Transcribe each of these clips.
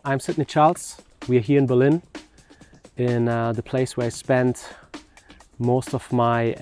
I'm Sidney Charles. We are here in Berlin, in the place where I spent most of my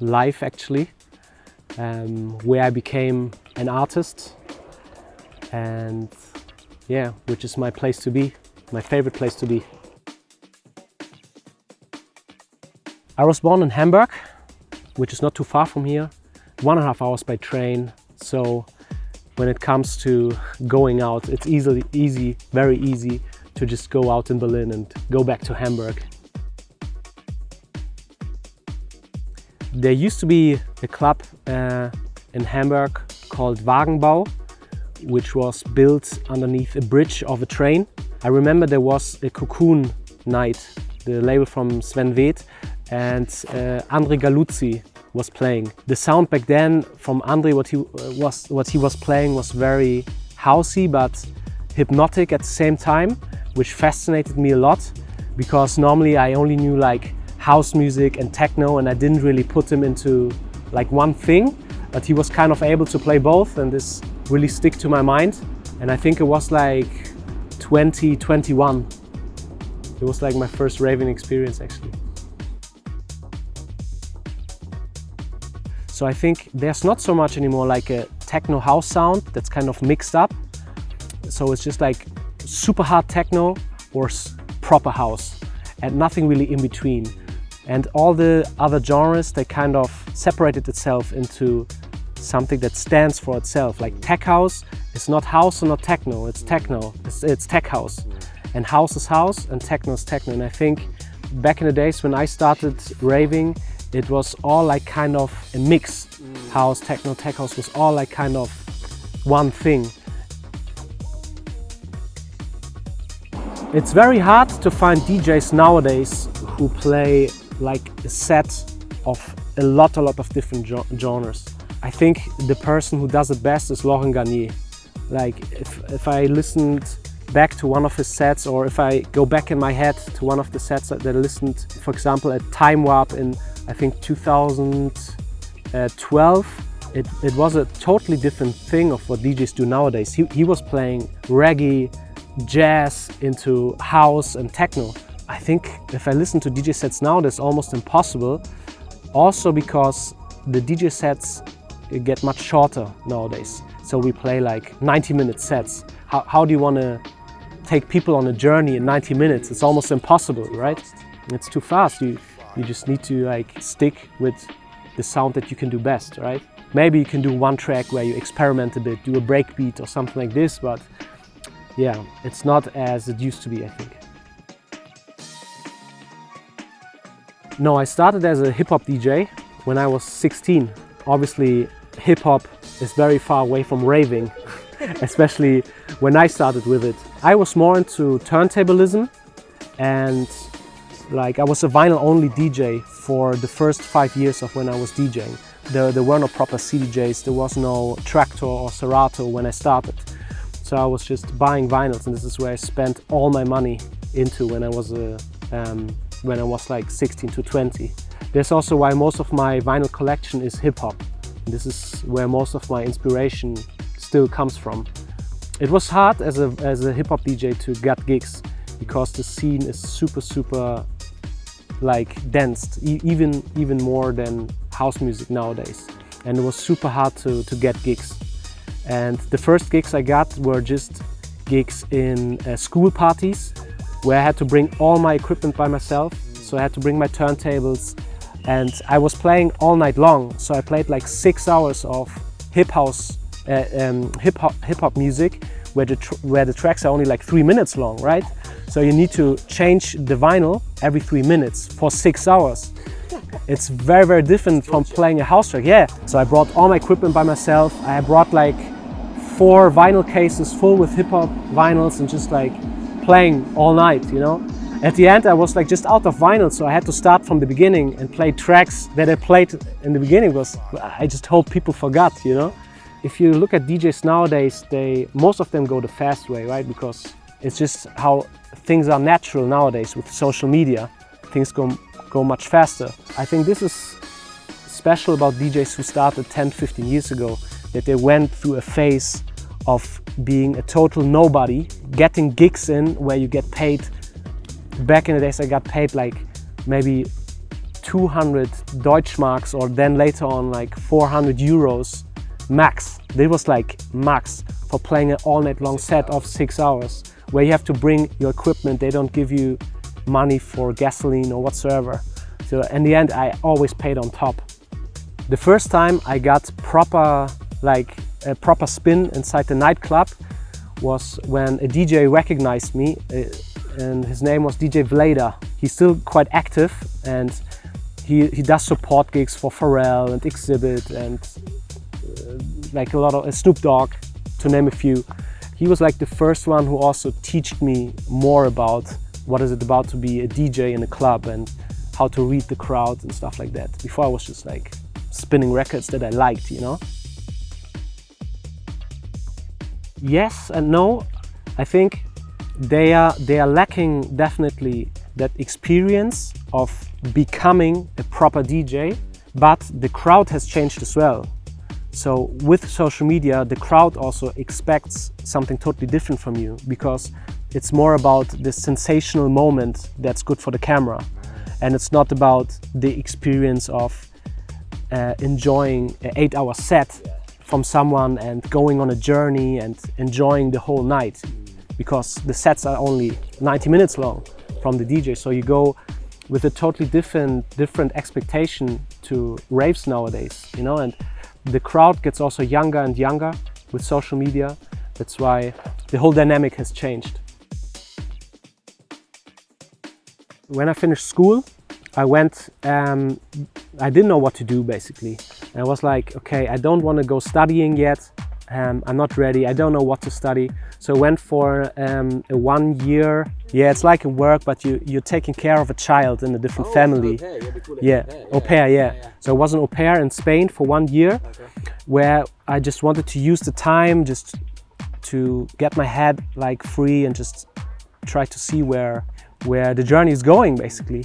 life actually, where I became an artist, and yeah, which is my place to be, my favorite place to be. I was born in Hamburg, which is not too far from here, 1.5 hours by train, so when it comes to going out, it's very easy to just go out in Berlin and go back to Hamburg. There used to be a club in Hamburg called Wagenbau, which was built underneath a bridge of a train. I remember there was a Cocoon night, the label from Sven Väth, and Andre Galuzzi was playing. The sound back then from Andre, what he was playing was very housey but hypnotic at the same time, which fascinated me a lot because normally I only knew like house music and techno and I didn't really put him into like one thing, but he was kind of able to play both and this really stick to my mind. And I think it was like 2021. It was like my first raving experience actually. So I think there's not so much anymore like a techno house sound that's kind of mixed up. So it's just like super hard techno or proper house and nothing really in between. And all the other genres, they kind of separated itself into something that stands for itself. Like tech house is not house or not techno, it's techno, it's tech house. And house is house and techno is techno. And I think back in the days when I started raving, it was all like kind of a mix. House, techno, tech house was all like kind of one thing. It's very hard to find DJs nowadays who play like a set of a lot of different genres. I think the person who does it best is Laurent Garnier. Like if I listened back to one of his sets, or if I go back in my head to one of the sets that I listened, for example, at Time Warp in I think 2012, it was a totally different thing of what DJs do nowadays. He was playing reggae, jazz into house and techno. I think if I listen to DJ sets now, that's almost impossible. Also because the DJ sets get much shorter nowadays. So we play like 90-minute sets. How do you want to take people on a journey in 90 minutes? It's almost impossible, right? It's too fast. You just need to like stick with the sound that you can do best, right? Maybe you can do one track where you experiment a bit, do a breakbeat or something like this, but yeah, it's not as it used to be, I think. No, I started as a hip-hop DJ when I was 16. Obviously, hip-hop is very far away from raving, especially when I started with it. I was more into turntablism and like I was a vinyl-only DJ for the first 5 years of when I was DJing. There were no proper CDJs, there was no Traktor or Serato when I started. So I was just buying vinyls, and this is where I spent all my money into when I was like 16 to 20. That's also why most of my vinyl collection is hip-hop. This is where most of my inspiration still comes from. It was hard as a hip-hop DJ to get gigs because the scene is super like dense, even more than house music nowadays. And it was super hard to get gigs. And the first gigs I got were just gigs in school parties where I had to bring all my equipment by myself. So I had to bring my turntables and I was playing all night long. So I played like 6 hours of hip hop music where the tracks are only like 3 minutes long, right? So you need to change the vinyl every 3 minutes for 6 hours. It's very different from playing a house track, yeah. So I brought all my equipment by myself. I brought like 4 vinyl cases full with hip hop vinyls and just like playing all night, you know. At the end I was like just out of vinyl, so I had to start from the beginning and play tracks that I played in the beginning because I just hope people forgot, you know. If you look at DJs nowadays, most of them go the fast way, right? Because it's just how things are natural nowadays with social media. Things go much faster. I think this is special about DJs who started 10-15 years ago, that they went through a phase of being a total nobody, getting gigs in where you get paid. Back in the days I got paid like maybe 200 Deutschmarks, or then later on like 400 euros max. This was like max for playing an all night long set of 6 hours, where you have to bring your equipment. They don't give you money for gasoline or whatsoever. So in the end I always paid on top. The first time I got proper, like a proper spin inside the nightclub was when a DJ recognized me, and his name was DJ Vlada. He's still quite active, and he does support gigs for Pharrell and Exhibit and like a lot of Snoop Dogg, to name a few. He was like the first one who also taught me more about what is it about to be a DJ in a club and how to read the crowd and stuff like that. Before I was just like spinning records that I liked, you know? Yes and no. I think they are lacking definitely that experience of becoming a proper DJ, but the crowd has changed as well. So with social media, the crowd also expects something totally different from you, because it's more about this sensational moment that's good for the camera. And it's not about the experience of enjoying an 8-hour set from someone and going on a journey and enjoying the whole night, because the sets are only 90 minutes long from the DJ. So you go with a totally different expectation to raves nowadays, you know, and the crowd gets also younger and younger with social media. That's why the whole dynamic has changed. When I finished school, I went, I didn't know what to do basically. And I was like, okay, I don't want to go studying yet. I'm not ready, I don't know what to study. So I went for a 1 year, yeah, it's like a work, but you're taking care of a child in a different family. Au pair, yeah, we call it Yeah, au pair, yeah. So I was an au pair in Spain for 1 year, where I just wanted to use the time just to get my head like free and just try to see where the journey is going basically.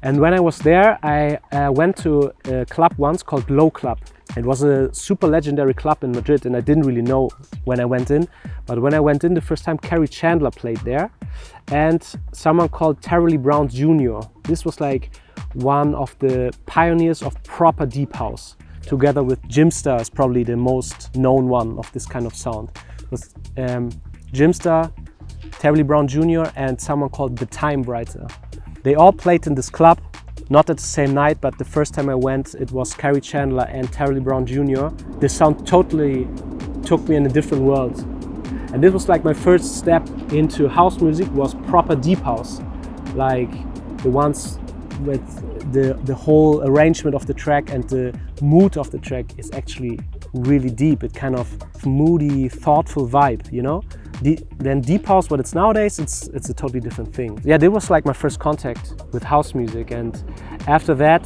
And when I was there, I went to a club once called Low Club. It was a super legendary club in Madrid, and I didn't really know when I went in. But when I went in the first time, Carrie Chandler played there, and someone called Terry Brown Jr. This was like one of the pioneers of proper deep house, together with Jimster is probably the most known one of this kind of sound. It was Jimster, Terry Brown Jr. and someone called The Time Brighter. They all played in this club, not at the same night, but the first time I went, it was Carrie Chandler and Terry Brown Jr. The sound totally took me in a different world. And this was like my first step into house music, was proper deep house. Like the ones with the whole arrangement of the track and the mood of the track is actually really deep. It kind of moody, thoughtful vibe, you know? Then deep house, what it's nowadays, it's a totally different thing. Yeah, this was like my first contact with house music, and after that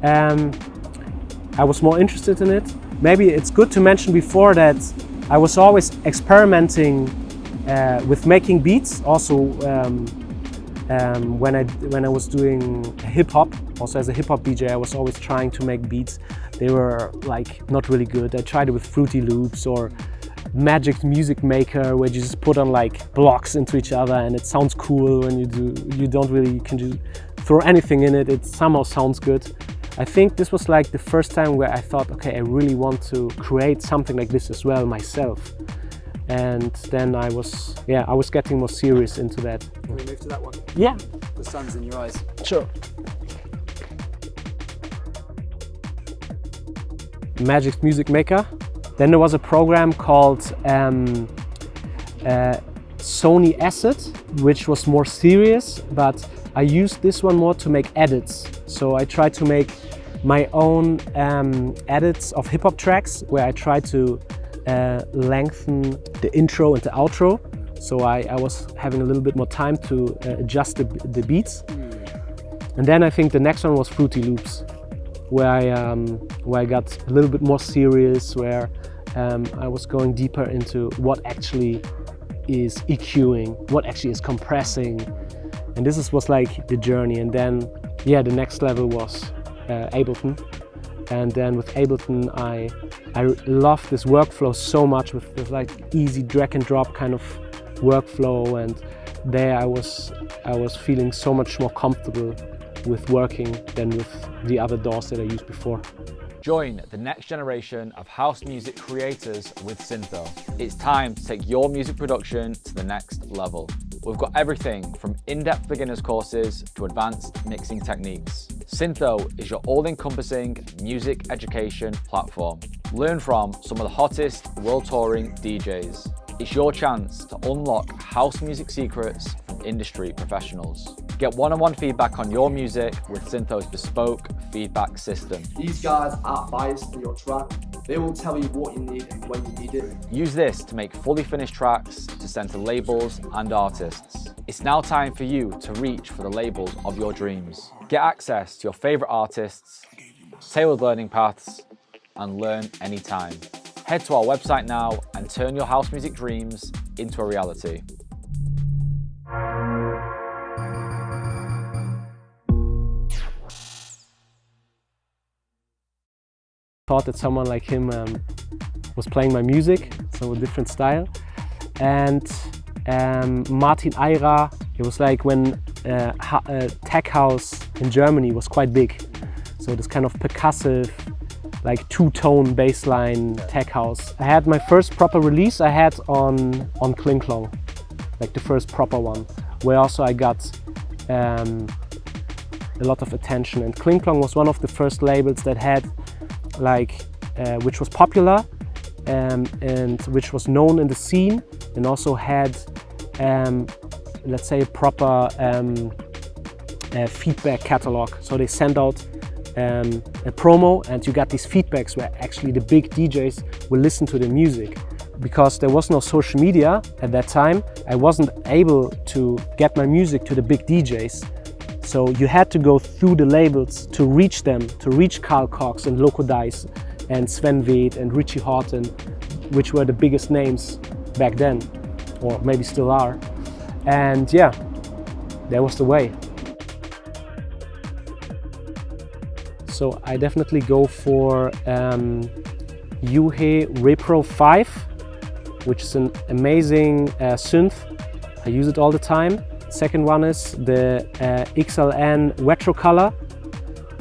I was more interested in it. Maybe it's good to mention before that I was always experimenting with making beats. Also when I was doing hip hop, also as a hip hop DJ, I was always trying to make beats. They were like not really good. I tried it with Fruity Loops or Magic Music Maker, where you just put on like blocks into each other and it sounds cool when you do. You don't really can just throw anything in it. It somehow sounds good. I think this was like the first time where I thought, okay, I really want to create something like this as well myself. And then I was getting more serious into that. Can we move to that one? Yeah. The sun's in your eyes. Sure. Magic Music Maker. Then there was a program called Sony Acid, which was more serious, but I used this one more to make edits. So I tried to make my own edits of hip-hop tracks, where I tried to lengthen the intro and the outro. So I was having a little bit more time to adjust the beats. And then I think the next one was Fruity Loops, where I got a little bit more serious, where I was going deeper into what actually is EQing, what actually is compressing. And this was like the journey. And then, yeah, the next level was Ableton. And then with Ableton, I love this workflow so much, with this like easy drag and drop kind of workflow, and there I was feeling so much more comfortable with working than with the other DAWs that I used before. Join the next generation of house music creators with SYNTHO. It's time to take your music production to the next level. We've got everything from in-depth beginners courses to advanced mixing techniques. SYNTHO is your all-encompassing music education platform. Learn from some of the hottest world-touring DJs. It's your chance to unlock house music secrets from industry professionals. Get one-on-one feedback on your music with SYNTHO's bespoke feedback system. These guys aren't biased to your track. They will tell you what you need and when you need it. Use this to make fully finished tracks to send to labels and artists. It's now time for you to reach for the labels of your dreams. Get access to your favorite artists, tailored learning paths, and learn anytime. Head to our website now and turn your house music dreams into a reality. Thought that someone like him was playing my music, so a different style. And Martin Eira, it was like when tech house in Germany was quite big. So this kind of percussive, like two-tone bassline tech house. I had my first proper release I had on Kling Klong, like the first proper one, where also I got a lot of attention. And Kling Klong was one of the first labels that had which was popular and which was known in the scene, and also had let's say a proper feedback catalog. So they sent out a promo, and you got these feedbacks where actually the big DJs will listen to the music. Because there was no social media at that time, I wasn't able to get my music to the big DJs. So you had to go through the labels to reach them, to reach Carl Cox and Loco Dice and Sven Weed and Richie Horton, which were the biggest names back then, or maybe still are. And yeah, that was the way. So I definitely go for Yuhe Repro 5, which is an amazing synth. I use it all the time. Second one is the XLN Retro Color,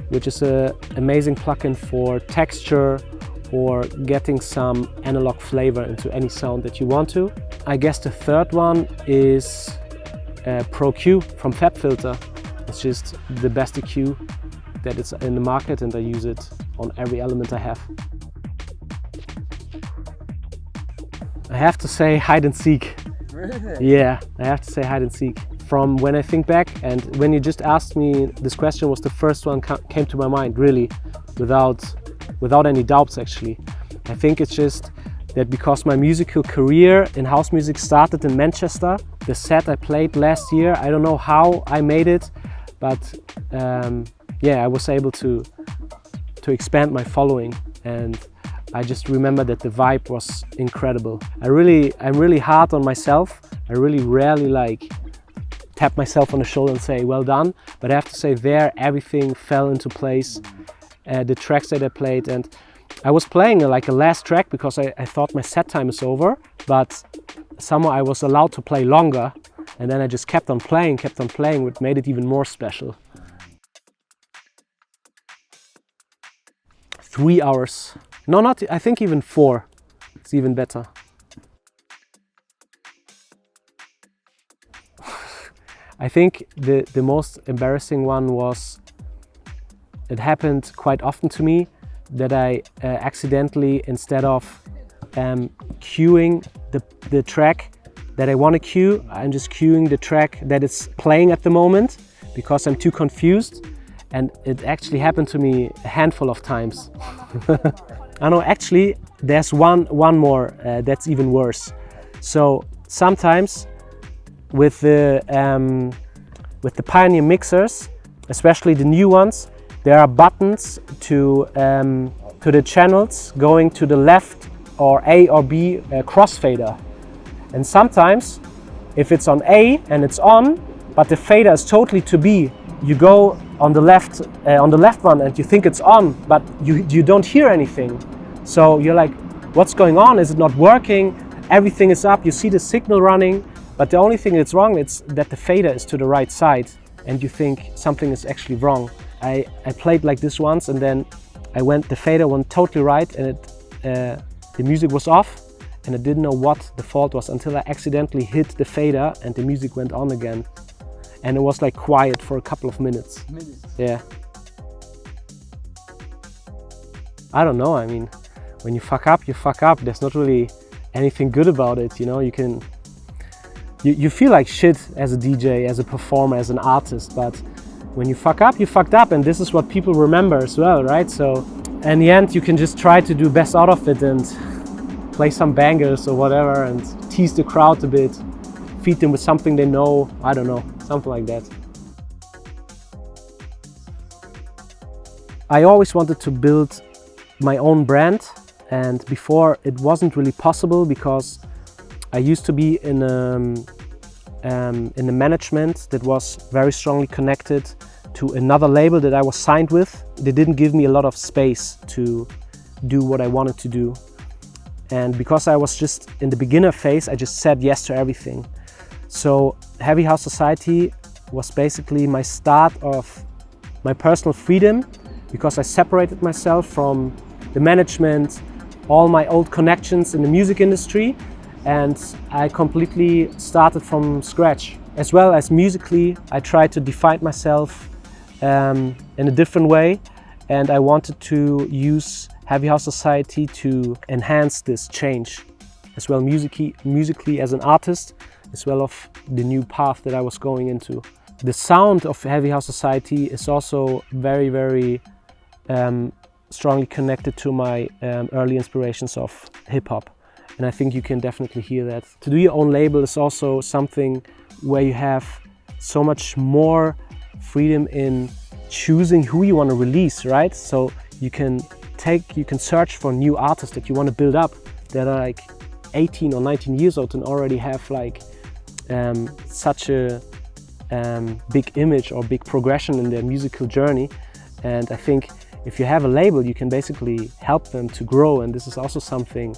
which is an amazing plugin for texture or getting some analog flavor into any sound that you want to. I guess the third one is Pro Q from FabFilter. It's just the best EQ that is in the market, and I use it on every element I have. I have to say hide and seek. Really? Yeah, I have to say hide and seek. From when I think back, and when you just asked me this question, was the first one came to my mind, really, without any doubts actually. I think it's just that because my musical career in house music started in Manchester, the set I played last year, I don't know how I made it, but yeah, I was able to expand my following, and I just remember that the vibe was incredible. I'm really hard on myself. I really rarely tap myself on the shoulder and say well done, but I have to say there everything fell into place. The tracks that I played, and I was playing like a last track because I thought my set time is over, but somehow I was allowed to play longer, and then I just kept on playing, which made it even more special. 3 hours. No, not, I think even 4. It's even better. I think the most embarrassing one was, it happened quite often to me, that I accidentally, instead of queuing the track that I want to queue, I'm just queuing the track that is playing at the moment because I'm too confused. And it actually happened to me a handful of times. I know, actually, there's one more that's even worse. So sometimes with the Pioneer mixers, especially the new ones, there are buttons to the channels going to the left or A or B crossfader. And sometimes, if it's on A and it's on, but the fader is totally to B, you go on the left one and you think it's on, but you don't hear anything. So you're like, what's going on? Is it not working? Everything is up, you see the signal running, but the only thing that's wrong is that the fader is to the right side and you think something is actually wrong. I played like this once and then the fader went totally right and the music was off and I didn't know what the fault was until I accidentally hit the fader and the music went on again. And it was like quiet for a couple of minutes. Yeah. I don't know, I mean, when you fuck up, you fuck up. There's not really anything good about it, you know. You feel like shit as a DJ, as a performer, as an artist, but when you fuck up, you fucked up, and this is what people remember as well, right? So in the end, you can just try to do best out of it and play some bangers or whatever and tease the crowd a bit, feed them with something they know, I don't know, something like that. I always wanted to build my own brand, and before it wasn't really possible because I used to be in a management that was very strongly connected to another label that I was signed with. They didn't give me a lot of space to do what I wanted to do. And because I was just in the beginner phase, I just said yes to everything. So Heavy House Society was basically my start of my personal freedom, because I separated myself from the management, all my old connections in the music industry, and I completely started from scratch. As well as musically, I tried to define myself in a different way, and I wanted to use Heavy House Society to enhance this change, as well musically as an artist, as well of the new path that I was going into. The sound of Heavy House Society is also very, very strongly connected to my early inspirations of hip-hop. And I think you can definitely hear that. To do your own label is also something where you have so much more freedom in choosing who you want to release, right? So you can search for new artists that you want to build up that are like 18 or 19 years old and already have like such a big image or big progression in their musical journey. And I think if you have a label, you can basically help them to grow, and this is also something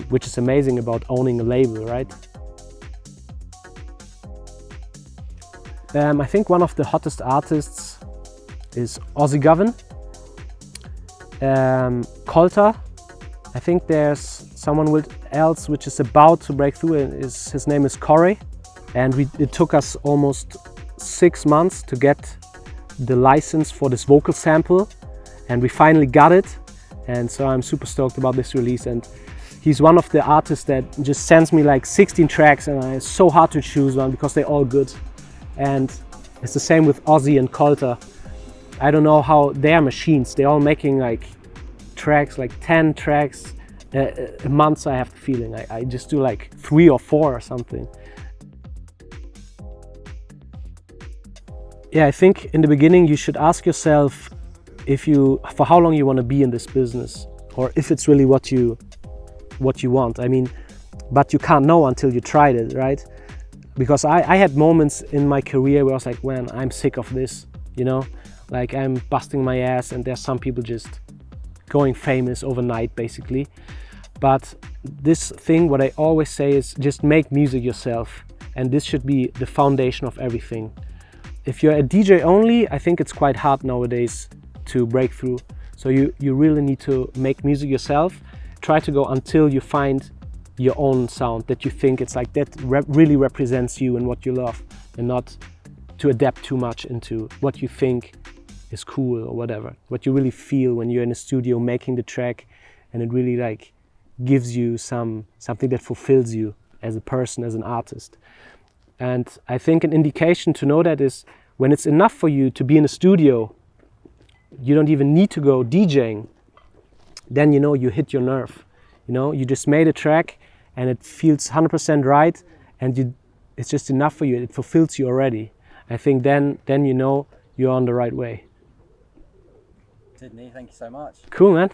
which is amazing about owning a label, right? I think one of the hottest artists is Ozzy Govern. Colter. I think there's someone else which is about to break through, and his name is Corey. And it took us almost 6 months to get the license for this vocal sample, and we finally got it. And so I'm super stoked about this release. And he's one of the artists that just sends me like 16 tracks, and it's so hard to choose one because they're all good. And it's the same with Ozzy and Colter. I don't know how they are machines. They're all making like tracks, like 10 tracks a month, I have the feeling. I just do like 3 or 4 or something. Yeah, I think in the beginning you should ask yourself for how long you want to be in this business, or if it's really what you want. I mean, but you can't know until you tried it, right? Because I had moments in my career where I was like, man, I'm sick of this, you know? Like I'm busting my ass and there's some people just going famous overnight, basically. But this thing, what I always say is just make music yourself. And this should be the foundation of everything. If you're a DJ only, I think it's quite hard nowadays to break through. So you really need to make music yourself. Try to go until you find your own sound that you think it's like that really represents you and what you love, and not to adapt too much into what you think is cool or whatever. What you really feel when you're in a studio making the track, and it really like gives you something that fulfills you as a person, as an artist. And I think an indication to know that is when it's enough for you to be in a studio, you don't even need to go DJing, then you know you hit your nerve. You know, you just made a track and it feels 100% right, and it's just enough for you, it fulfills you already. I think then you know you're on the right way. Sidney, thank you so much. Cool, man.